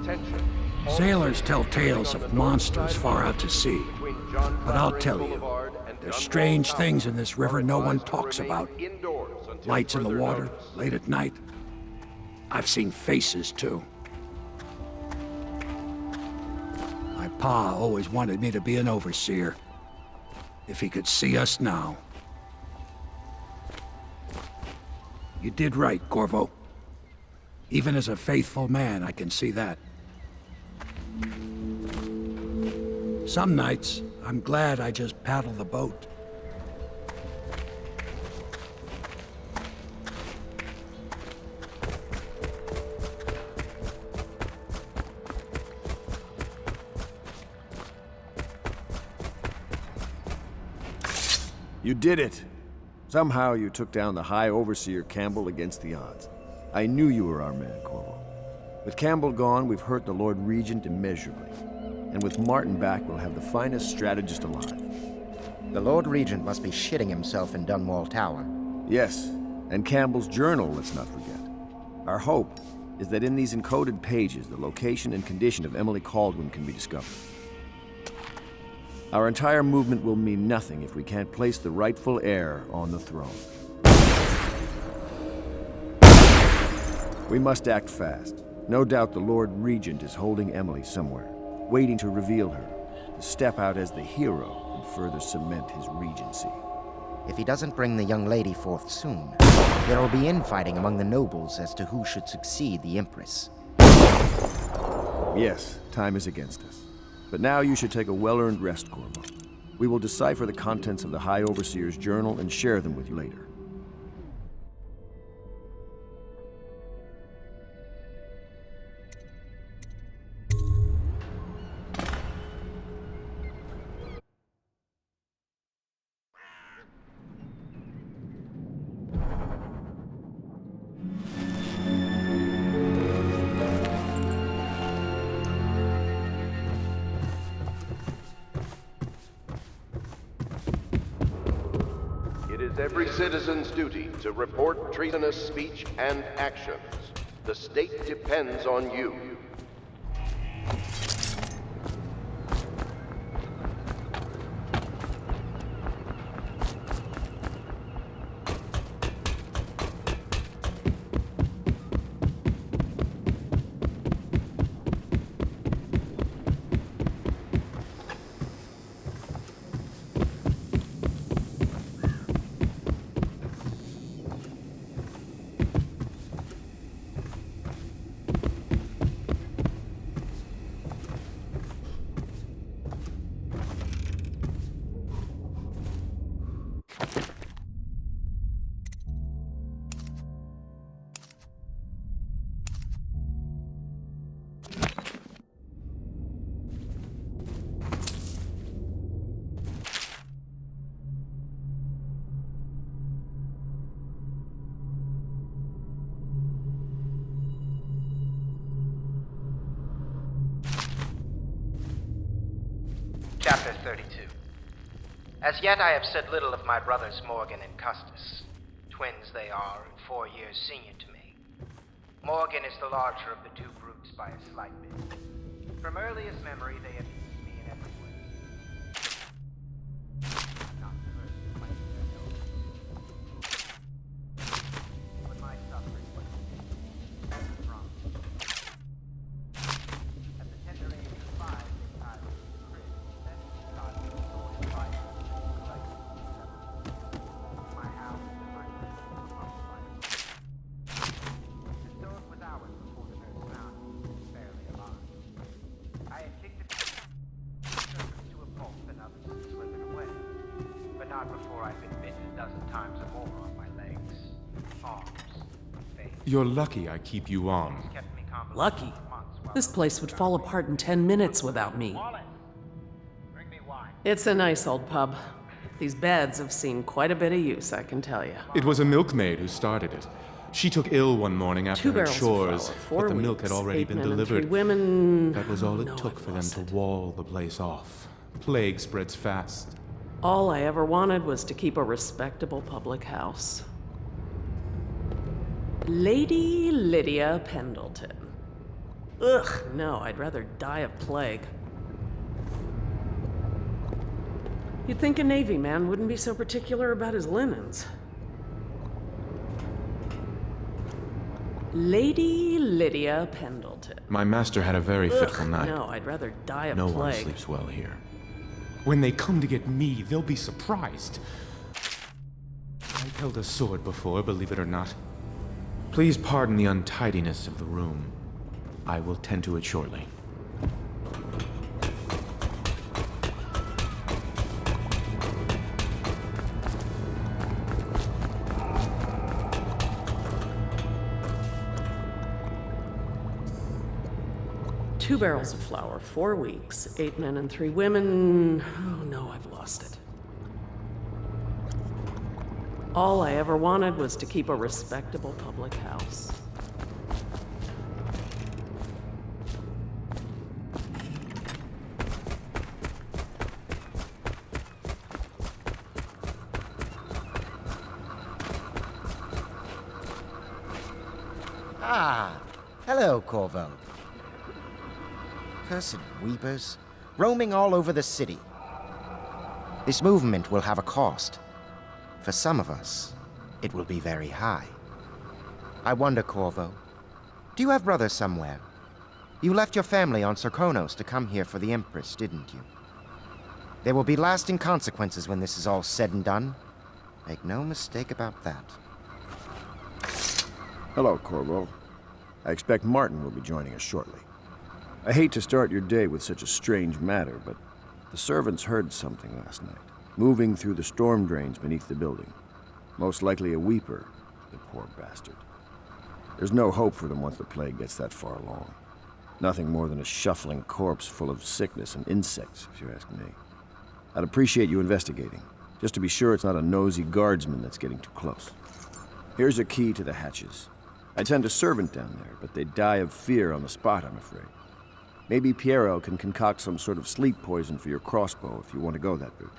Attention. Sailors tell tales of monsters far out to sea. But I'll tell you, there's strange things in this river no one talks about. Lights in the water, late at night. I've seen faces, too. My pa always wanted me to be an overseer. If he could see us now. You did right, Corvo. Even as a faithful man, I can see that. Some nights, I'm glad I just paddle the boat. You did it! Somehow you took down the High Overseer Campbell against the odds. I knew you were our man, Corvo. With Campbell gone, we've hurt the Lord Regent immeasurably. And with Martin back, we'll have the finest strategist alive. The Lord Regent must be shitting himself in Dunwall Tower. Yes, and Campbell's journal, let's not forget. Our hope is that in these encoded pages, the location and condition of Emily Kaldwin can be discovered. Our entire movement will mean nothing if we can't place the rightful heir on the throne. We must act fast. No doubt the Lord Regent is holding Emily somewhere, waiting to reveal her, to step out as the hero and further cement his regency. If he doesn't bring the young lady forth soon, there will be infighting among the nobles as to who should succeed the Empress. Yes, time is against us. But now you should take a well-earned rest, Corvo. We will decipher the contents of the High Overseer's journal and share them with you later. Every citizen's duty to report treasonous speech and actions. The state depends on you. Chapter 32. As yet I have said little of my brothers Morgan and Custis. Twins they are, and 4 years senior to me. Morgan is the larger of the two groups by a slight bit. From earliest memory they have used me in every way. Not first in my when my suffering was from. At the tender age of 5, they tied me to the crib. Then got me a sword and fire. My house and my prison were occupied. The stove was ours before the nurse found me, barely alive. I had kicked it to a pulp and others slipping away. But not before I'd been bitten a dozen times or more on my legs, arms, face. You're lucky I keep you on. Kept me convalescent Lucky? for months while This place would fall apart in 10 minutes without me. Wallace, bring me wine. It's a nice old pub. These beds have seen quite a bit of use, I can tell you. It was a milkmaid who started it. She took ill one morning after 2 her barrels chores, of flour, 4 but the milk weeks, had already 8 been men and 3 delivered. women. That was all it No, took I've for them lost to it. wall the place off. Plague spreads fast. All I ever wanted was to keep a respectable public house. Lady Lydia Pendleton. Ugh, no, I'd rather die of plague. You'd think a Navy man wouldn't be so particular about his linens. Lady Lydia Pendleton. My master had a very fitful Ugh, night. no, I'd rather die of No plague. one sleeps well here. When they come to get me, they'll be surprised. I've held a sword before, believe it or not. Please pardon the untidiness of the room. I will tend to it shortly. Two barrels of flour, 4 weeks, 8 men and 3 women. Oh no, I've lost it. All I ever wanted was to keep a respectable public house. Ah, hello, Corvo. Cursed weepers, roaming all over the city. This movement will have a cost. For some of us, it will be very high. I wonder, Corvo, do you have brothers somewhere? You left your family on Sarkonos to come here for the Empress, didn't you? There will be lasting consequences when this is all said and done. Make no mistake about that. Hello, Corvo. I expect Martin will be joining us shortly. I hate to start your day with such a strange matter, but the servants heard something last night, moving through the storm drains beneath the building. Most likely a weeper, the poor bastard. There's no hope for them once the plague gets that far along. Nothing more than a shuffling corpse full of sickness and insects, if you ask me. I'd appreciate you investigating, just to be sure it's not a nosy guardsman that's getting too close. Here's a key to the hatches. I'd send a servant down there, but they'd die of fear on the spot, I'm afraid. Maybe Piero can concoct some sort of sleep poison for your crossbow if you want to go that route.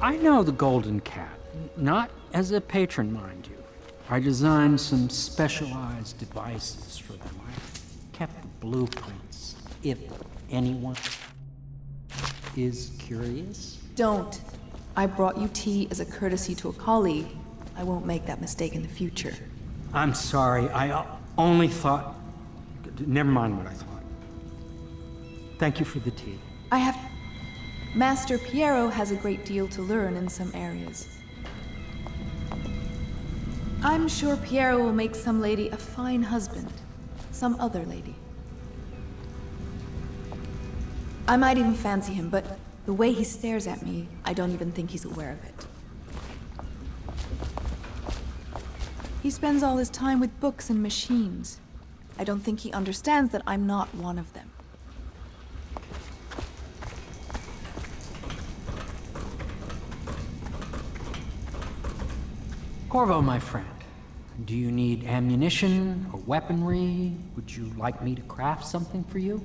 I know the Golden Cat, not as a patron, mind you. I designed some specialized devices for them. I kept the blueprints, if anyone is curious. Don't. I brought you tea as a courtesy to a colleague. I won't make that mistake in the future. I'm sorry, I only thought... Never mind what I thought. Thank you for the tea. Master Piero has a great deal to learn in some areas. I'm sure Piero will make some lady a fine husband. Some other lady. I might even fancy him, but the way he stares at me, I don't even think he's aware of it. He spends all his time with books and machines. I don't think he understands that I'm not one of them. Corvo, my friend, do you need ammunition or weaponry? Would you like me to craft something for you?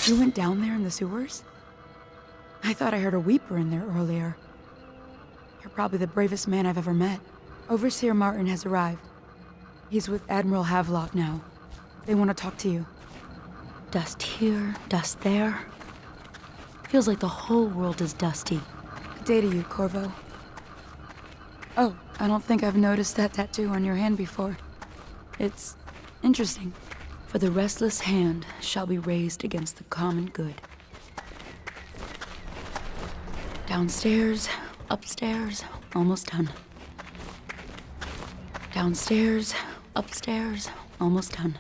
You went down there in the sewers? I thought I heard a weeper in there earlier. You're probably the bravest man I've ever met. Overseer Martin has arrived. He's with Admiral Havelock now. They want to talk to you. Dust here, dust there. Feels like the whole world is dusty. Good day to you, Corvo. Oh, I don't think I've noticed that tattoo on your hand before. It's interesting. For the restless hand shall be raised against the common good. Downstairs, upstairs, almost done. Downstairs, upstairs, almost done.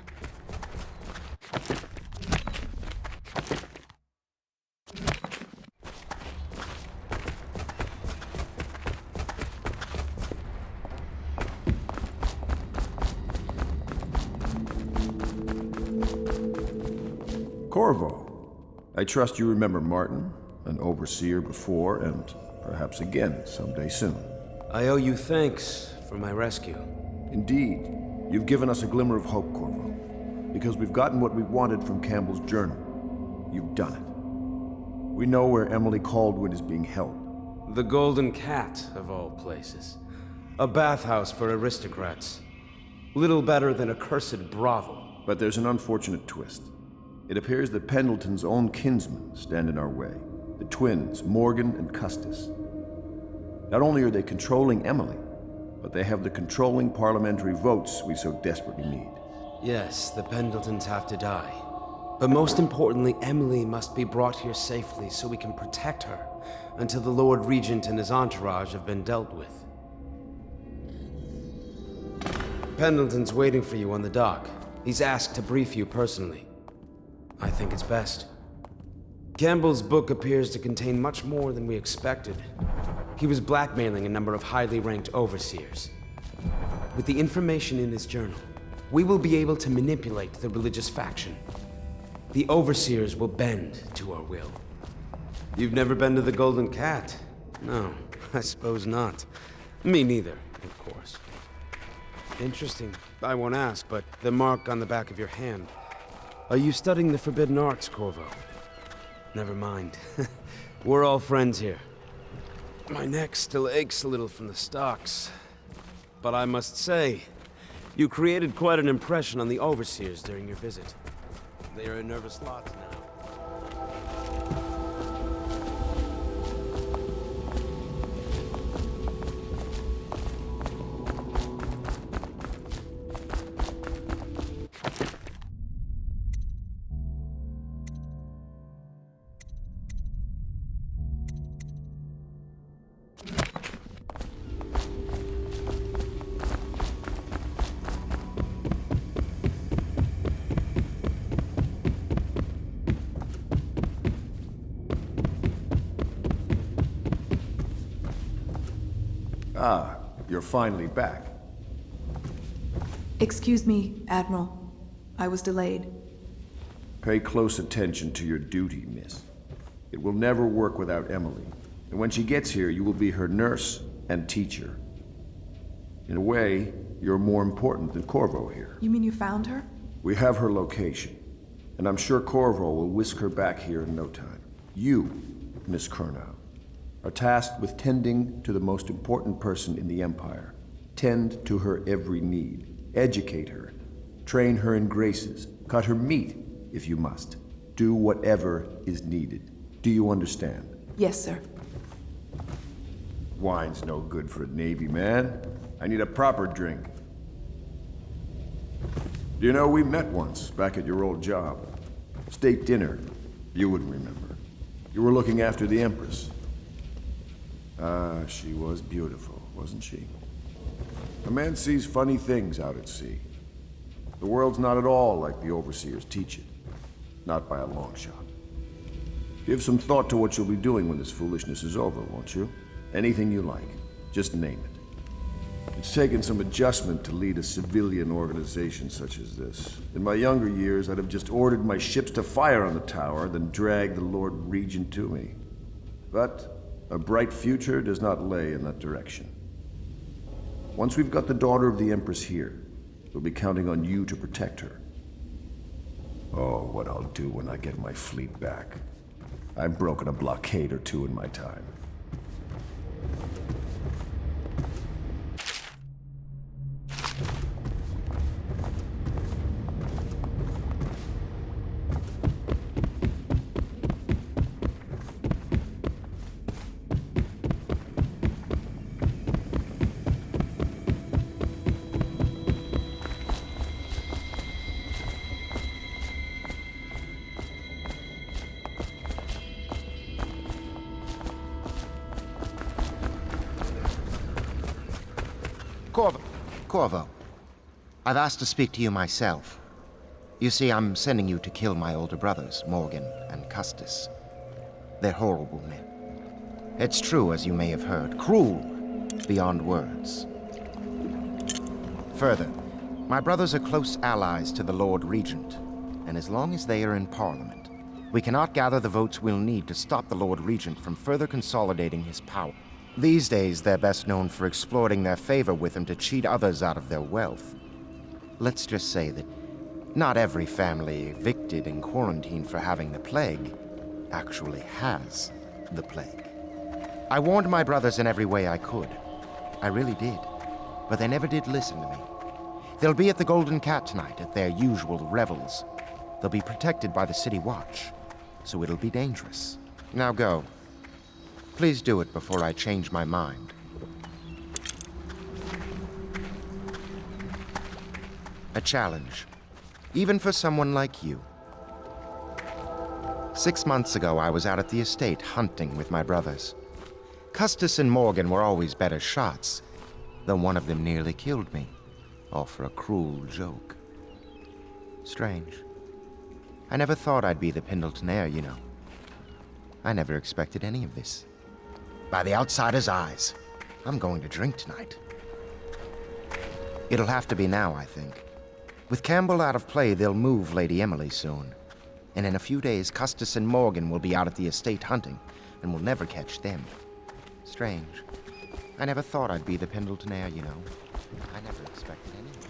Corvo, I trust you remember Martin, an overseer before, and perhaps again someday soon. I owe you thanks for my rescue. Indeed, you've given us a glimmer of hope, Corvo. Because we've gotten what we wanted from Campbell's journal. You've done it. We know where Emily Caldwin is being held. The Golden Cat, of all places. A bathhouse for aristocrats. Little better than a cursed brothel. But there's an unfortunate twist. It appears that Pendleton's own kinsmen stand in our way. The twins, Morgan and Custis. Not only are they controlling Emily, but they have the controlling parliamentary votes we so desperately need. Yes, the Pendletons have to die. But most importantly, Emily must be brought here safely so we can protect her until the Lord Regent and his entourage have been dealt with. Pendleton's waiting for you on the dock. He's asked to brief you personally. I think it's best. Campbell's book appears to contain much more than we expected. He was blackmailing a number of highly ranked overseers. With the information in his journal, we will be able to manipulate the religious faction. The overseers will bend to our will. You've never been to the Golden Cat? No, I suppose not. Me neither, of course. Interesting. I won't ask, but the mark on the back of your hand. Are you studying the forbidden arts, Corvo? Never mind. We're all friends here. My neck still aches a little from the stocks. But I must say, you created quite an impression on the overseers during your visit. They are a nervous lot now. Ah, you're finally back. Excuse me, Admiral. I was delayed. Pay close attention to your duty, miss. It will never work without Emily. And when she gets here, you will be her nurse and teacher. In a way, you're more important than Corvo here. You mean you found her? We have her location. And I'm sure Corvo will whisk her back here in no time. You, Miss Kurnow, are tasked with tending to the most important person in the Empire. Tend to her every need. Educate her. Train her in graces. Cut her meat, if you must. Do whatever is needed. Do you understand? Yes, sir. Wine's no good for a Navy man. I need a proper drink. You know, we met once, back at your old job. State dinner. You wouldn't remember. You were looking after the Empress. Ah, she was beautiful, wasn't she? A man sees funny things out at sea. The world's not at all like the overseers teach it. Not by a long shot. Give some thought to what you'll be doing when this foolishness is over, won't you? Anything you like. Just name it. It's taken some adjustment to lead a civilian organization such as this. In my younger years, I'd have just ordered my ships to fire on the tower, then dragged the Lord Regent to me. But a bright future does not lay in that direction. Once we've got the daughter of the Empress here, we'll be counting on you to protect her. Oh, what I'll do when I get my fleet back. I've broken a blockade or two in my time. Corvo, I've asked to speak to you myself. You see, I'm sending you to kill my older brothers, Morgan and Custis. They're horrible men. It's true, as you may have heard, cruel beyond words. Further, my brothers are close allies to the Lord Regent, and as long as they are in Parliament, we cannot gather the votes we'll need to stop the Lord Regent from further consolidating his power. These days, they're best known for exploiting their favor with him to cheat others out of their wealth. Let's just say that not every family evicted and quarantined for having the plague actually has the plague. I warned my brothers in every way I could. I really did. But they never did listen to me. They'll be at the Golden Cat tonight at their usual revels. They'll be protected by the City Watch, so it'll be dangerous. Now go. Please do it before I change my mind. A challenge, even for someone like you. 6 months ago, I was out at the estate hunting with my brothers. Custis and Morgan were always better shots, though one of them nearly killed me, all for a cruel joke. Strange. I never thought I'd be the Pendleton heir, you know. I never expected any of this. By the outsider's eyes, I'm going to drink tonight. It'll have to be now, I think. With Campbell out of play, they'll move Lady Emily soon. And in a few days, Custis and Morgan will be out at the estate hunting, and we'll never catch them. Strange. I never thought I'd be the Pendleton heir, you know. I never expected any of this.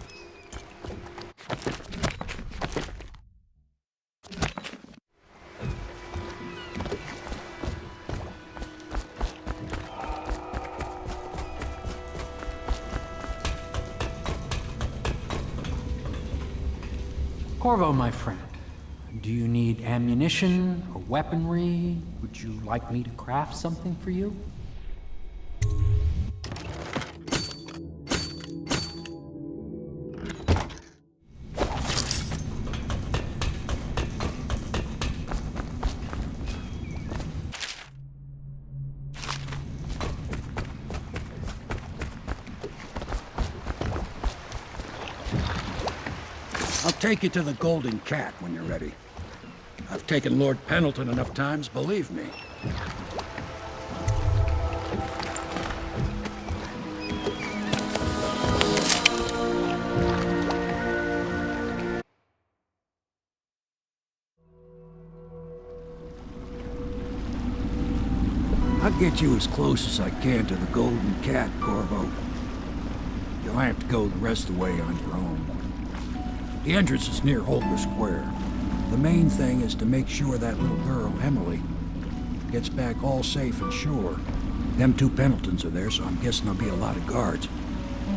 Corvo, my friend, do you need ammunition or weaponry? Would you like me to craft something for you? I'll take you to the Golden Cat when you're ready. I've taken Lord Pendleton enough times, believe me. I'll get you as close as I can to the Golden Cat, Corvo. You'll have to go the rest of the way on your own. The entrance is near Holger Square. The main thing is to make sure that little girl, Emily, gets back all safe and sure. Them two Pendletons are there, so I'm guessing there'll be a lot of guards.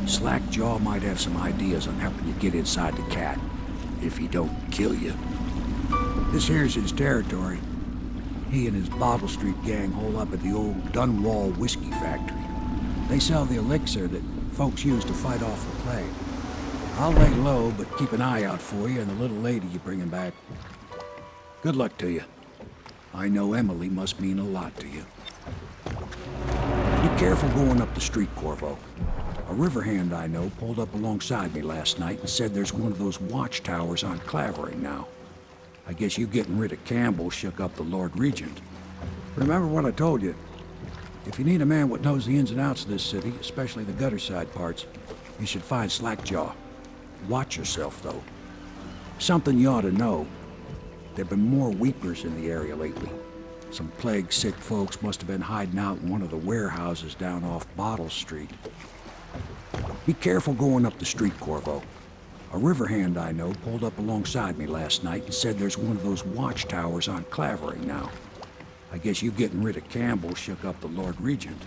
Slackjaw might have some ideas on helping you get inside the cat, if he don't kill you. This here's his territory. He and his Bottle Street gang hole up at the old Dunwall whiskey factory. They sell the elixir that folks use to fight off the plague. I'll lay low, but keep an eye out for you and the little lady you're bringing back. Good luck to you. I know Emily must mean a lot to you. Be careful going up the street, Corvo. A river hand I know pulled up alongside me last night and said there's one of those watchtowers on Clavering now. I guess you getting rid of Campbell shook up the Lord Regent. Remember what I told you. If you need a man what knows the ins and outs of this city, especially the gutter side parts, you should find Slackjaw. Watch yourself, though. Something you ought to know. There've been more weepers in the area lately. Some plague-sick folks must have been hiding out in one of the warehouses down off Bottle Street. Be careful going up the street, Corvo. A river hand I know pulled up alongside me last night and said there's one of those watchtowers on Clavering now. I guess you getting rid of Campbell shook up the Lord Regent.